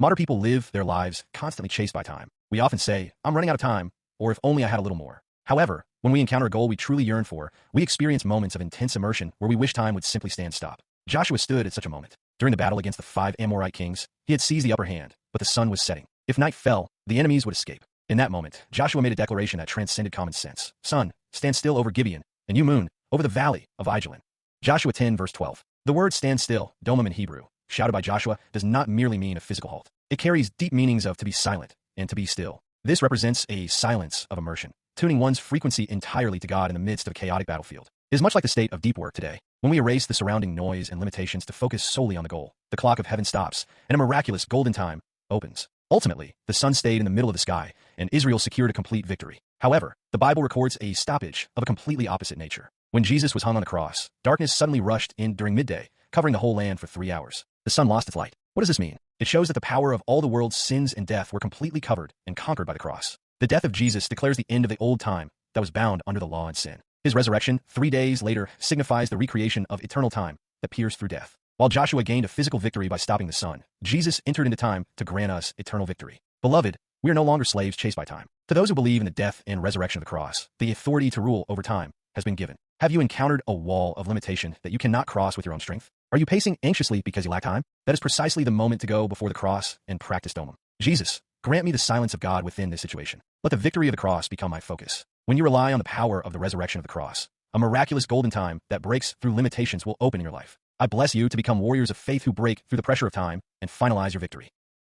Modern people live their lives constantly chased by time. We often say, I'm running out of time, or if only I had a little more. However, when we encounter a goal we truly yearn for, we experience moments of intense immersion where we wish time would simply stand still. Joshua stood at such a moment. During the battle against the 5 Amorite kings, he had seized the upper hand, but the sun was setting. If night fell, the enemies would escape. In that moment, Joshua made a declaration that transcended common sense. Sun, stand still over Gibeon, and you moon, over the valley of Ajalon. Joshua 10 verse 12. The word stand still, Domam in Hebrew, shouted by Joshua, does not merely mean a physical halt. It carries deep meanings of to be silent and to be still. This represents a silence of immersion, tuning one's frequency entirely to God in the midst of a chaotic battlefield. It is much like the state of deep work today. When we erase the surrounding noise and limitations to focus solely on the goal, the clock of heaven stops, and a miraculous golden time opens. Ultimately, the sun stayed in the middle of the sky, and Israel secured a complete victory. However, the Bible records a stoppage of a completely opposite nature. When Jesus was hung on the cross, darkness suddenly rushed in during midday, covering the whole land for 3 hours. The sun lost its light. What does this mean? It shows that the power of all the world's sins and death were completely covered and conquered by the cross. The death of Jesus declares the end of the old time that was bound under the law and sin. His resurrection, 3 days later, signifies the recreation of eternal time that pierced through death. While Joshua gained a physical victory by stopping the sun, Jesus entered into time to grant us eternal victory. Beloved, we are no longer slaves chased by time. To those who believe in the death and resurrection of the cross, the authority to rule over time has been given. Have you encountered a wall of limitation that you cannot cross with your own strength? Are you pacing anxiously because you lack time? That is precisely the moment to go before the cross and practice Domam. Jesus, grant me the silence of God within this situation. Let the victory of the cross become my focus. When you rely on the power of the resurrection of the cross, a miraculous golden time that breaks through limitations will open in your life. I bless you to become warriors of faith who break through the pressure of time and finalize your victory.